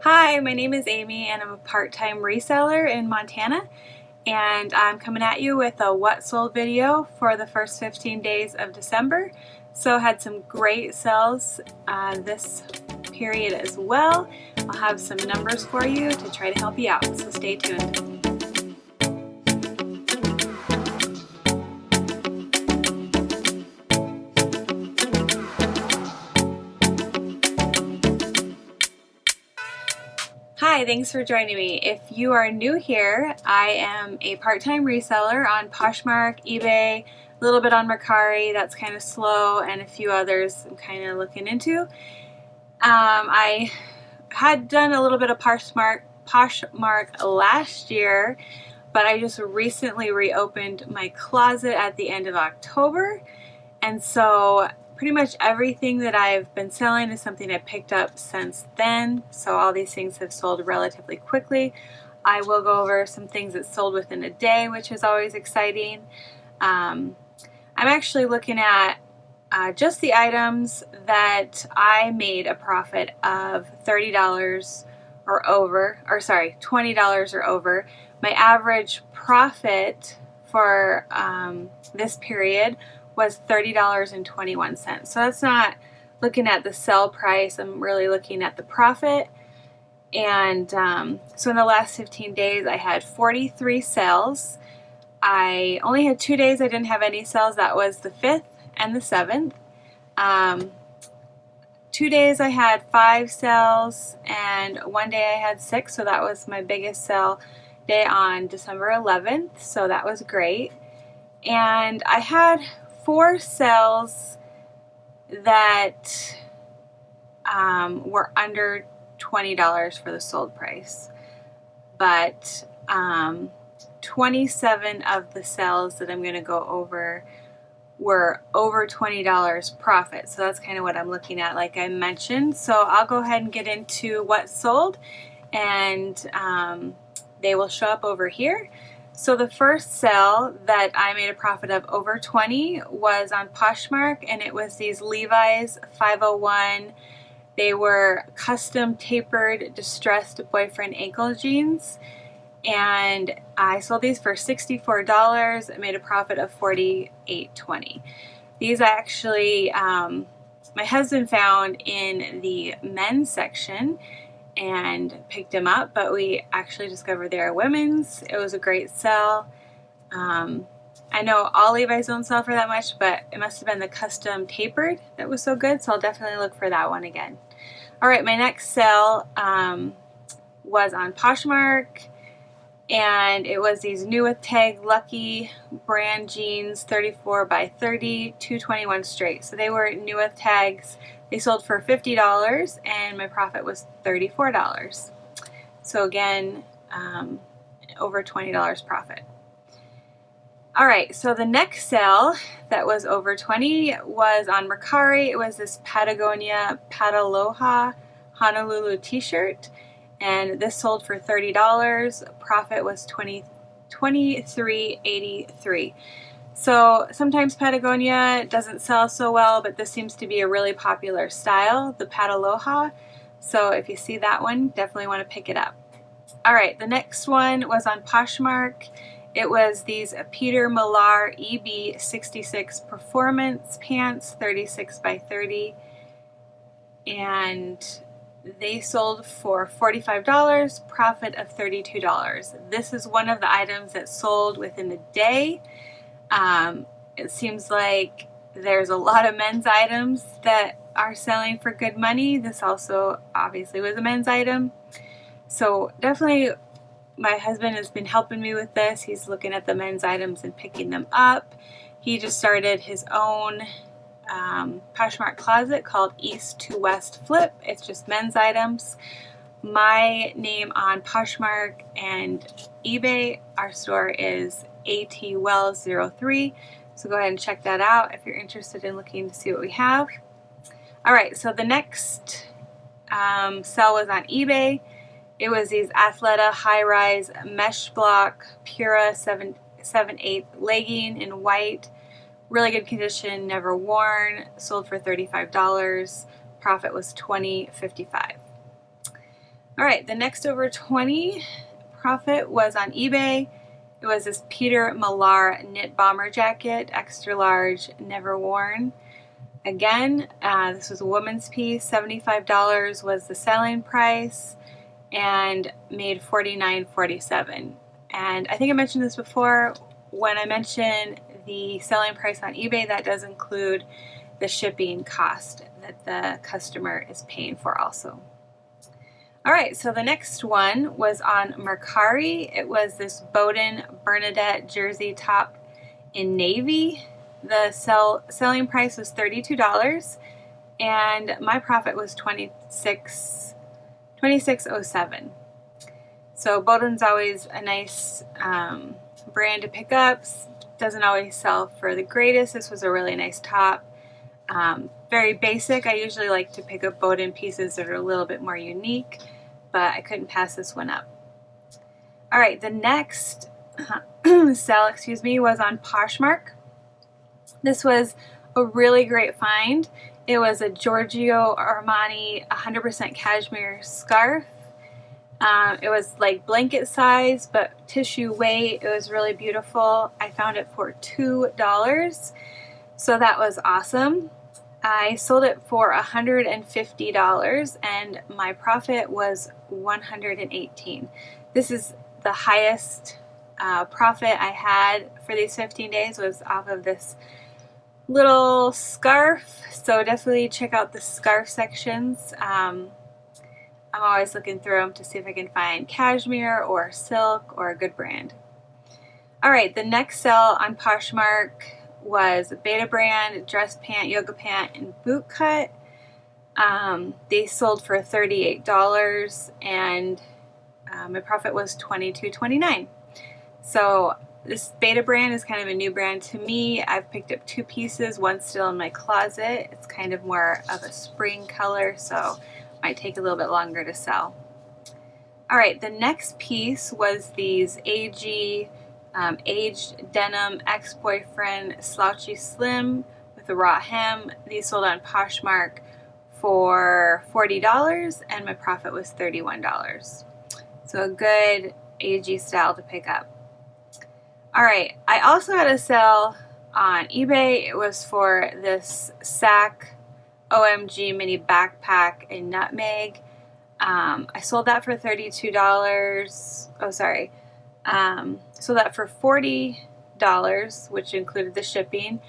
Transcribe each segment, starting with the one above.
Hi, my name is Amy and I'm a part-time reseller in Montana, and I'm coming at you with a what sold video for the first 15 days of December. So I had some great sales this period as well. I'll have some numbers for you to try to help you out, so stay tuned. Hi, thanks for joining me. If you are new here, I am a part-time reseller on Poshmark, eBay, a little bit on Mercari, that's kind of slow, and a few others I'm kind of looking into. I had done a little bit of Poshmark last year, but I just recently reopened my closet at the end of October, and so pretty much everything that I've been selling is something I picked up since then. So all these things have sold relatively quickly. I will go over some things that sold within a day, which is always exciting. I'm actually looking at just the items that I made a profit of $30 or over, or sorry, $20 or over. My average profit for this period was $30.21. So that's not looking at the sell price, I'm really looking at the profit. And so in the last 15 days I had 43 sales. I only had 2 days I didn't have any sales. That was the 5th and the 7th. 2 days I had 5 sales, and 1 day I had 6, so that was my biggest sale day on December 11th, so that was great. And I had 4 sales that were under $20 for the sold price, but 27 of the sales that I'm going to go over were over $20 profit. So that's kind of what I'm looking at, like I mentioned. So I'll go ahead and get into what sold, and they will show up over here. So the first sale that I made a profit of over 20 was on Poshmark, and it was these Levi's 501. They were custom tapered distressed boyfriend ankle jeans, and I sold these for $64. I made a profit of $48.20. These I actually my husband found in the men's section and picked them up, but we actually discovered they are women's. It was a great sell. I know all Levi's don't sell for that much, but it must have been the custom tapered that was so good, so I'll definitely look for that one again. Alright, my next sale was on Poshmark, and it was these new with tag Lucky brand jeans, 34 by 30, 221 straight. So they were new with tags. They sold for $50, and my profit was $34. So again, over $20 profit. Alright, so the next sale that was over 20 was on Mercari. It was this Patagonia Pataloha Honolulu t-shirt, and this sold for $30. Profit was $23.83. So sometimes Patagonia doesn't sell so well, but this seems to be a really popular style, the Pataloha. So if you see that one, definitely want to pick it up. Alright, the next one was on Poshmark. It was these Peter Millar EB66 Performance Pants, 36 by 30. And they sold for $45, profit of $32. This is one of the items that sold within a day. It seems like there's a lot of men's items that are selling for good money. This also obviously was a men's item. So definitely my husband has been helping me with this. He's looking at the men's items and picking them up. He just started his own Poshmark closet called East to West Flip. It's just men's items. My name on Poshmark and eBay, our store is ATWells03. So go ahead and check that out if you're interested in looking to see what we have. Alright, so the next sale was on eBay. It was these Athleta high-rise mesh block Pura 7/8 legging in white. Really good condition, never worn. Sold for $35. Profit was $20.55. All right, the next over 20 profit was on eBay. It was this Peter Millar knit bomber jacket, extra large, never worn. Again, this was a woman's piece. $75 was the selling price and made $49.47. And I think I mentioned this before. When I mention the selling price on eBay, that does include the shipping cost that the customer is paying for also. All right, so the next one was on Mercari. It was this Bowden Bernadette jersey top in navy. The selling price was $32 and my profit was $26.07. So Bowden's always a nice brand to pick up. Doesn't always sell for the greatest. This was a really nice top. Very basic. I usually like to pick up Bowden pieces that are a little bit more unique, but I couldn't pass this one up. All right, the next sell, was on Poshmark. This was a really great find. It was a Giorgio Armani 100% cashmere scarf. It was like blanket size, but tissue weight. It was really beautiful. I found it for $2, so that was awesome. I sold it for $150 and my profit was $118. This is the highest profit I had for these 15 days was off of this little scarf, so definitely check out the scarf sections. I'm always looking through them to see if I can find cashmere or silk or a good brand. All right, the next sell on Poshmark was Beta brand dress pant, yoga pant, and boot cut. They sold for $38 and my profit was $22.29. So this Beta brand is kind of a new brand to me. I've picked up 2 pieces, one's still in my closet. It's kind of more of a spring color, so might take a little bit longer to sell. All right, the next piece was these AG aged denim ex-boyfriend slouchy slim with a raw hem. These sold on Poshmark for $40 and my profit was $31. So a good AG style to pick up. All right, I also had a sale on eBay. It was for this Sac OMG mini backpack in nutmeg. I sold that for $32. Oh, sorry. Sold that for $40, which included the shipping,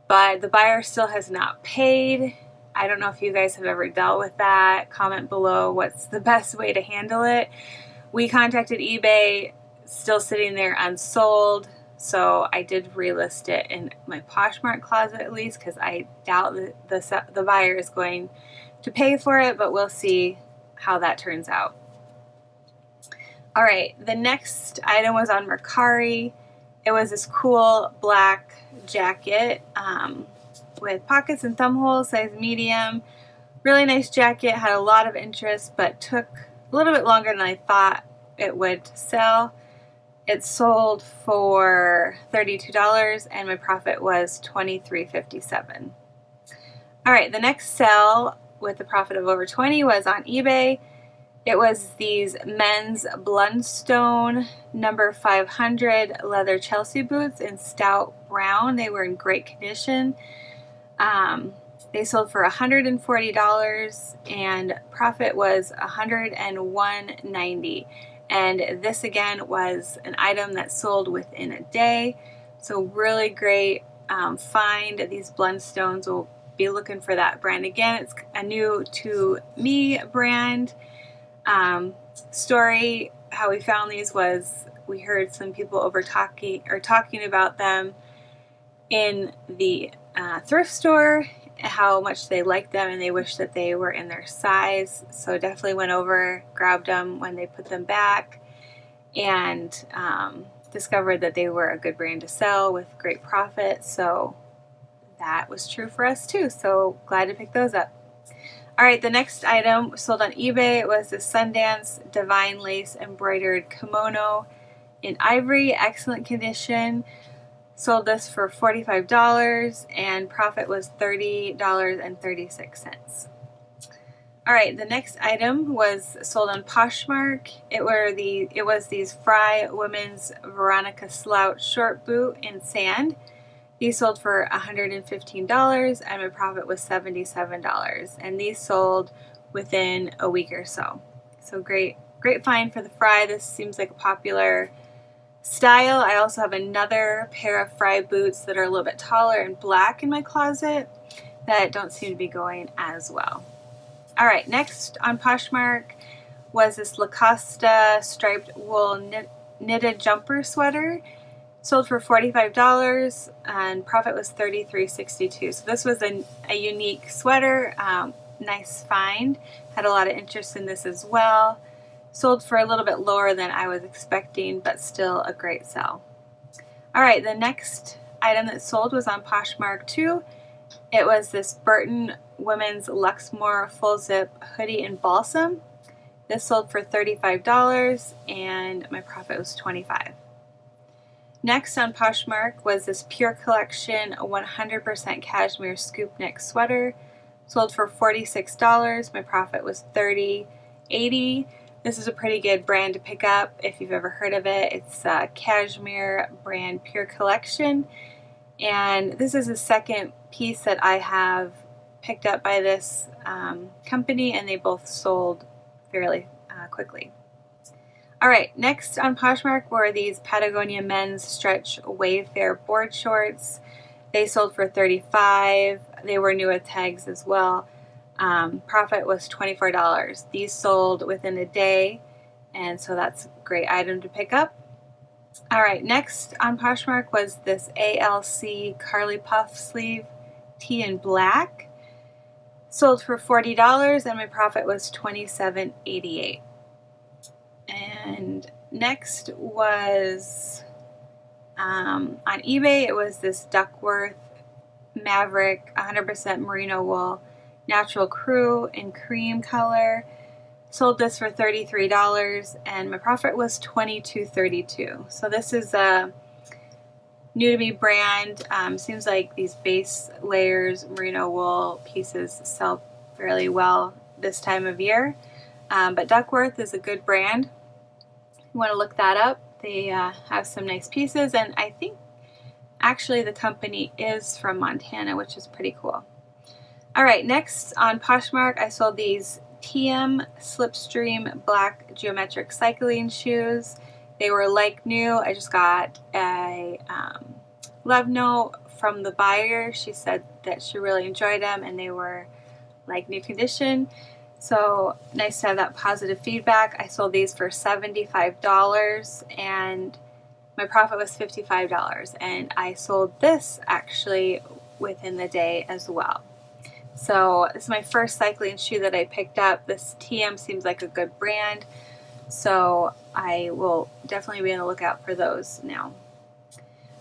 but the buyer still has not paid. I don't know if you guys have ever dealt with that. Comment below what's the best way to handle it. We contacted eBay, still sitting there unsold, so I did relist it in my Poshmark closet at least because I doubt that the buyer is going to pay for it, but we'll see how that turns out. All right, the next item was on Mercari. It was this cool black jacket with pockets and thumb holes, size medium. Really nice jacket, had a lot of interest, but took a little bit longer than I thought it would sell. It sold for $32 and my profit was $23.57. All right, the next sell with a profit of over $20 was on eBay. It was these men's Blundstone number 500 leather Chelsea boots in stout brown. They were in great condition. They sold for $140 and profit was $101.90. And this again was an item that sold within a day. So really great find. These Blundstones, will be looking for that brand again. It's a new to me brand. Story, how we found these was we heard some people talking about them in the thrift store, how much they liked them and they wish that they were in their size. So definitely went over, grabbed them when they put them back, and discovered that they were a good brand to sell with great profit. So that was true for us too. So glad to pick those up. All right, the next item sold on eBay was the Sundance Divine Lace Embroidered Kimono in ivory, excellent condition. Sold this for $45 and profit was $30.36. All right, the next item was sold on Poshmark. It was these Fry Women's Veronica Slouch short boot in sand. These sold for $115 and my profit was $77. And these sold within a week or so. So great find for the Fry. This seems like a popular style. I also have another pair of Fry boots that are a little bit taller and black in my closet that don't seem to be going as well. All right, next on Poshmark was this Lacoste striped wool knitted jumper sweater. Sold for $45 and profit was $33.62. So this was a unique sweater, nice find. Had a lot of interest in this as well. Sold for a little bit lower than I was expecting, but still a great sell. All right, the next item that sold was on Poshmark too. It was this Burton Women's Luxmore full zip hoodie in balsam. This sold for $35 and my profit was $25. Next on Poshmark was this Pure Collection 100% cashmere scoop neck sweater. Sold for $46. My profit was $30.80. This is a pretty good brand to pick up if you've ever heard of it. It's a cashmere brand Pure Collection. And this is the second piece that I have picked up by this company, and they both sold fairly quickly. All right, next on Poshmark were these Patagonia men's stretch Wayfair board shorts. They sold for $35. They were new with tags as well. Profit was $24. These sold within a day, and so that's a great item to pick up. All right, next on Poshmark was this ALC Carly Puff sleeve tee in black. Sold for $40 and my profit was $27.88. And next was on eBay. It was this Duckworth Maverick 100% merino wool natural crew in cream color. Sold this for $33 and my profit was $22.32. So this is a new to me brand. Seems like these base layers merino wool pieces sell fairly well this time of year. But Duckworth is a good brand. You want to look that up. They have some nice pieces, and I think actually the company is from Montana, which is pretty cool. All right, next on Poshmark, I sold these TM Slipstream black geometric cycling shoes. They were like new. I just got a love note from the buyer. She said that she really enjoyed them and they were like new condition. So nice to have that positive feedback. I sold these for $75 and my profit was $55. And I sold this actually within the day as well. So this is my first cycling shoe that I picked up. This TM seems like a good brand. So I will definitely be on the lookout for those now.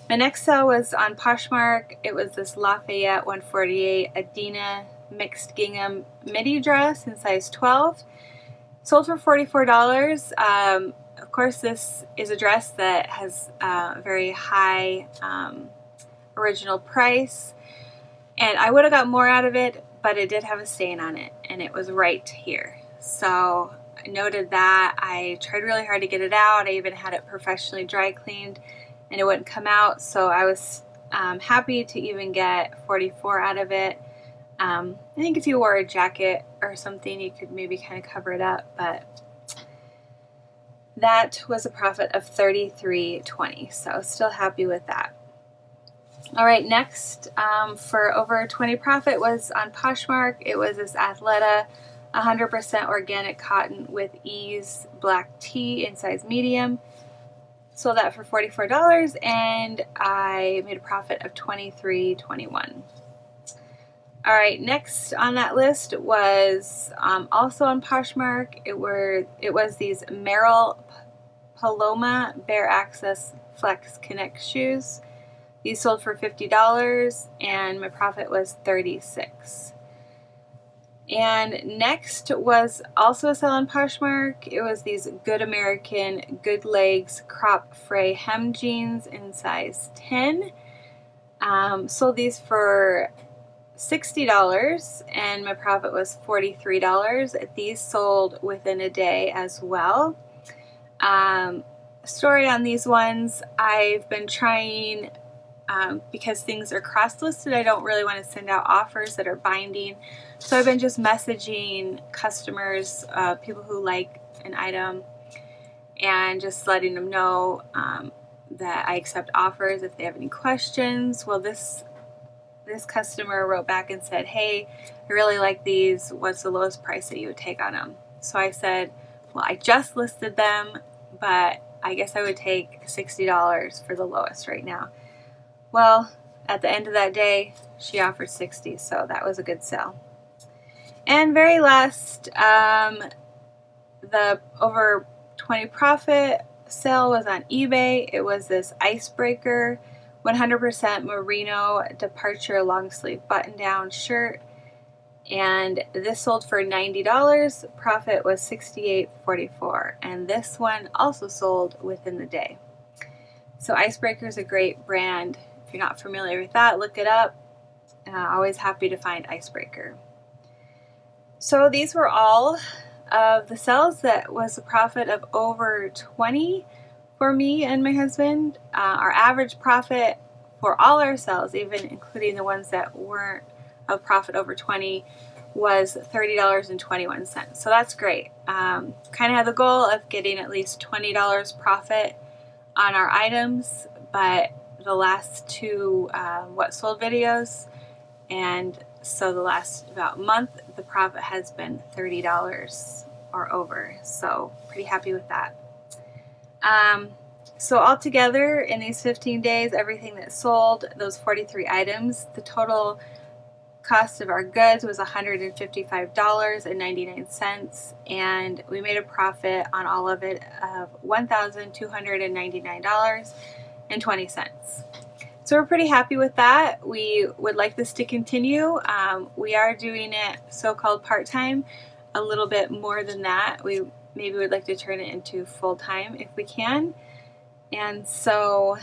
My next sale was on Poshmark. It was this Lafayette 148 Adina mixed gingham midi dress in size 12. Sold for $44. Of course, this is a dress that has a very high original price. And I would have got more out of it, but it did have a stain on it, and it was right here. So I noted that. I tried really hard to get it out. I even had it professionally dry cleaned, and it wouldn't come out. So I was happy to even get $44 out of it. I think if you wore a jacket or something, you could maybe kind of cover it up, but that was a profit of $33.20. So still happy with that. All right, next for over 20 profit was on Poshmark. It was this Athleta 100% organic cotton with ease black tee in size medium. Sold that for $44 and I made a profit of $23.21. All right, next on that list was also on Poshmark. It was these Merrell Paloma Bare Access Flex Connect shoes. These sold for $50 and my profit was $36. And next was also a sale on Poshmark. It was these Good American Good Legs crop fray hem jeans in size 10. Sold these for $60 and my profit was $43. These sold within a day as well. Story on these ones, I've been trying, because things are cross-listed, I don't really want to send out offers that are binding. So I've been just messaging customers, people who like an item, and just letting them know that I accept offers if they have any questions. Well, this customer wrote back and said, hey, I really like these. What's the lowest price that you would take on them? So I said, well, I just listed them, but I guess I would take $60 for the lowest right now. Well, at the end of that day, she offered $60, so that was a good sale. And very last, the over 20 profit sale was on eBay. It was this icebreaker 100% merino departure long sleeve button down shirt, and this sold for $90. Profit was $68.44, and this one also sold within the day. So Icebreaker is a great brand. If you're not familiar with that, look it up. Always happy to find Icebreaker. So these were all of the sales that was a profit of over 20 for me and my husband. Our average profit for all our sales, even including the ones that weren't of profit over 20, was $30.21. So that's great. Kind of had the goal of getting at least $20 profit on our items, but the last two what sold videos, and so the last about month, the profit has been $30 or over. So pretty happy with that. So altogether in these 15 days, everything that sold, those 43 items, the total cost of our goods was $155.99, and we made a profit on all of it of $1,299.20. So we're pretty happy with that. We would like this to continue. We are doing it so-called part-time, a little bit more than that. We maybe would like to turn it into full-time if we can. And so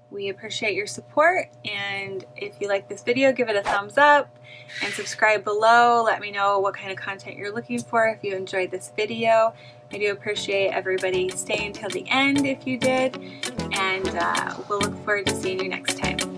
we appreciate your support, and if you like this video, give it a thumbs up and subscribe below. Let me know what kind of content you're looking for if you enjoyed this video. I do appreciate everybody staying till the end if you did, and we'll look forward to seeing you next time.